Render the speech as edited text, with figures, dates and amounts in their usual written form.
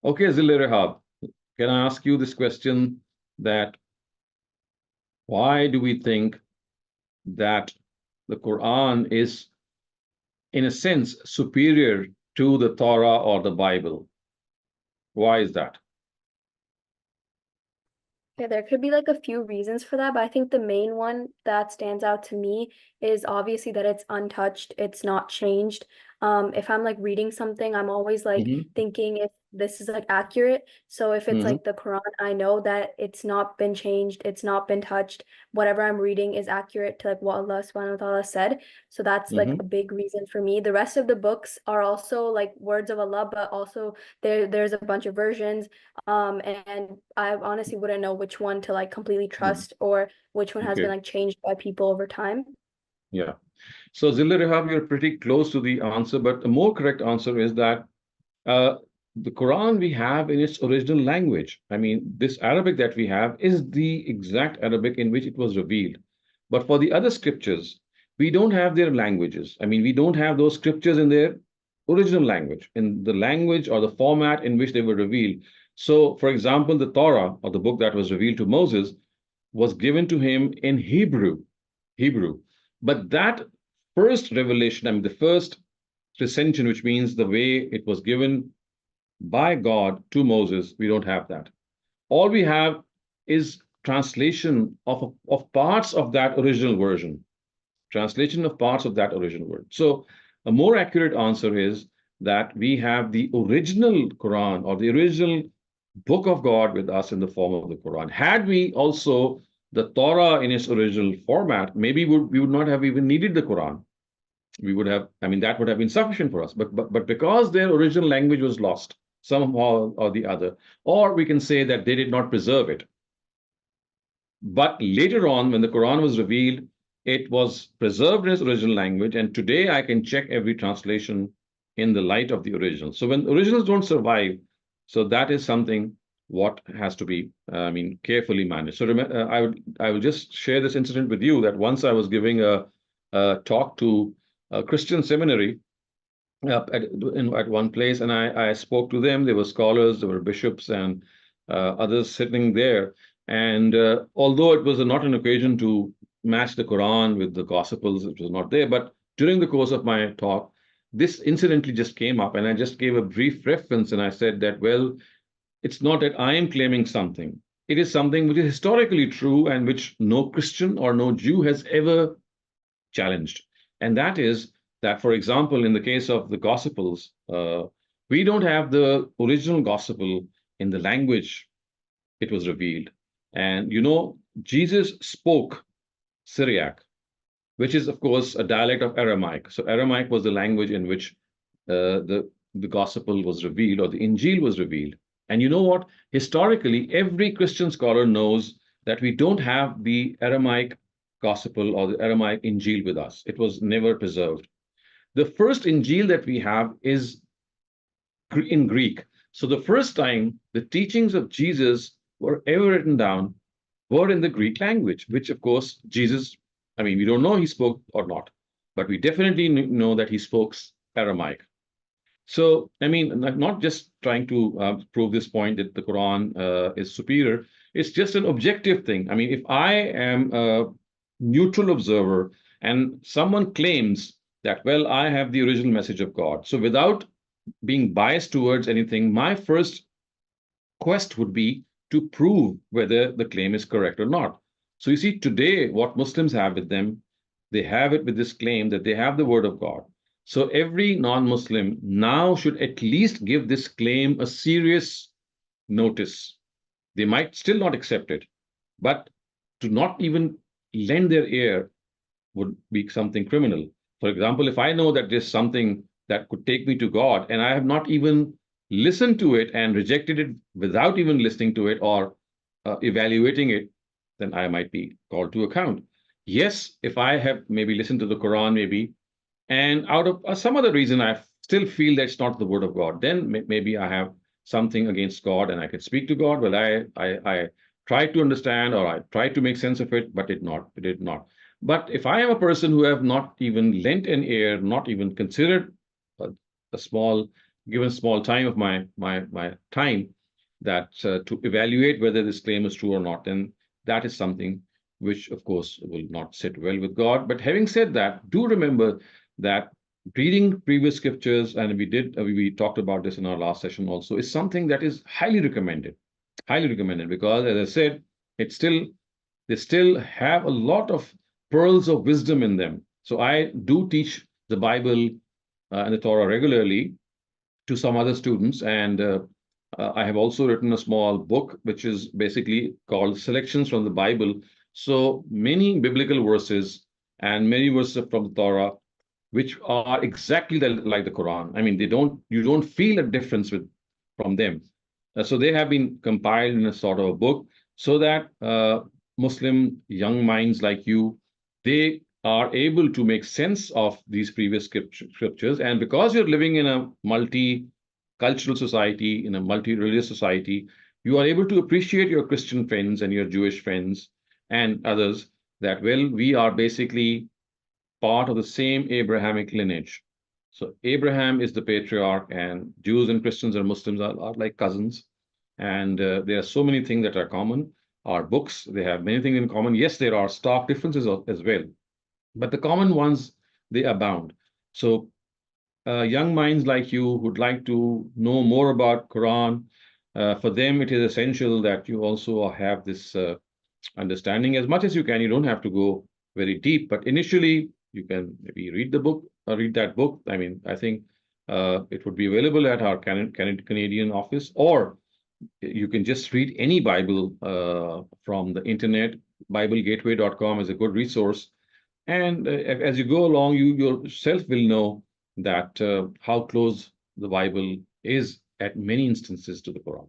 Okay, Zille Rehab, can I ask you this question that why do we think that the Quran is, in a sense, superior to the Torah or the Bible? Why is that? Yeah, there could be like a few reasons for that, but I think the main one that stands out to me is obviously that it's untouched, it's not changed. If I'm like reading something, I'm always like Hmm. thinking if this is like accurate. So if it's Hmm. like the Quran, I know that it's not been changed, it's not been touched. Whatever I'm reading is accurate to like what Allah subhanahu wa ta'ala said. So that's like Hmm. a big reason for me. The rest of the books are also like words of Allah, but also there's a bunch of versions. And I honestly wouldn't know which one to like completely trust or which one has been Okay, like changed by people over time. yeah. So Zille Rehab, you're pretty close to the answer, but the more correct answer is that uh, the Quran we have in its original language. I mean, this Arabic that we have is the exact Arabic in which it was revealed. But for the other scriptures, we don't have their languages. I mean, we don't have those scriptures in their original language, in the language or the format in which they were revealed. So, for example, the Torah, or the book that was revealed to Moses, was given to him in Hebrew. But that first revelation, I mean, the first recension, which means the way it was given by God to Moses, we don't have that. All we have is translation of parts of that original version, translation of parts of that original word. So a more accurate answer is that we have the original Quran or the original book of God with us in the form of the Quran. Had we also the Torah in its original format, maybe we would not have even needed the Quran. We would have, I mean, that would have been sufficient for us. But because their original language was lost somehow or the other, or we can say that they did not preserve it. But later on, when the Quran was revealed, it was preserved in its original language. And today I can check every translation in the light of the original. So when originals don't survive, so that is something what has to be, I mean, carefully managed. So I will just share this incident with you that once I was giving a talk to a Christian seminary at one place, and I spoke to them. There were scholars, there were bishops, and others sitting there. And although it was not an occasion to match the Quran with the Gospels, it was not there. But during the course of my talk, this incidentally just came up, and I just gave a brief reference, and I said that, well, it's not that I am claiming something. It is something which is historically true and which no Christian or no Jew has ever challenged. And that is that, for example, in the case of the Gospels, we don't have the original Gospel in the language it was revealed. And Jesus spoke Syriac, which is, of course, a dialect of Aramaic. So Aramaic was the language in which the Gospel was revealed, or the Injil was revealed. And you know what? Historically, every Christian scholar knows that we don't have the Aramaic Gospel or the Aramaic Injil with us. It was never preserved. The first Injil that we have is in Greek. So the first time the teachings of Jesus were ever written down were in the Greek language, which, of course, Jesus, I mean, we don't know he spoke or not, but we definitely know that he spoke Aramaic. So, I mean, not just trying to prove this point that the Quran is superior, it's just an objective thing. I mean, if I am a neutral observer and someone claims that, well, I have the original message of God, so without being biased towards anything, my first quest would be to prove whether the claim is correct or not. So you see, today, what Muslims have with them, they have it with this claim that they have the word of God. So every non-Muslim now should at least give this claim a serious notice. They might still not accept it, but to not even lend their ear would be something criminal. For example, if I know that there's something that could take me to God and I have not even listened to it and rejected it without even listening to it or evaluating it, then I might be called to account. Yes, if I have maybe listened to the Quran, maybe, and out of some other reason I still feel that's not the word of God, then maybe I have something against God and I can speak to God. Well, I tried to understand or I tried to make sense of it, but it did not. But if I am a person who have not even lent an ear, not even considered a, a small given small time of my time that to evaluate whether this claim is true or not, and that is something which, of course, will not sit well with God. But having said that, do remember that reading previous scriptures, and we talked about this in our last session also, is something that is highly recommended, because, as I said, it's still they still have a lot of pearls of wisdom in them. So I do teach the Bible and the Torah regularly to some other students, and I have also written a small book which is basically called Selections from the Bible. So many biblical verses and many verses from the Torah which are exactly like the Quran. I mean, you don't feel a difference from them. So they have been compiled in a sort of a book so that Muslim young minds like you, they are able to make sense of these previous scriptures. And because you're living in a multicultural society, in a multi-religious society, you are able to appreciate your Christian friends and your Jewish friends and others, that, well, we are basically part of the same Abrahamic lineage. So Abraham is the patriarch, and Jews and Christians and Muslims are like cousins. And there are so many things that are common. Our books, they have many things in common. Yes, there are stark differences as well, but the common ones, they abound. So young minds like you who'd like to know more about Quran, for them it is essential that you also have this understanding as much as you can. You don't have to go very deep, but initially you can maybe read the book or read that book. I mean, I think it would be available at our Canadian office, or you can just read any Bible from the internet. BibleGateway.com is a good resource. And as you go along, you yourself will know that how close the Bible is at many instances to the Quran.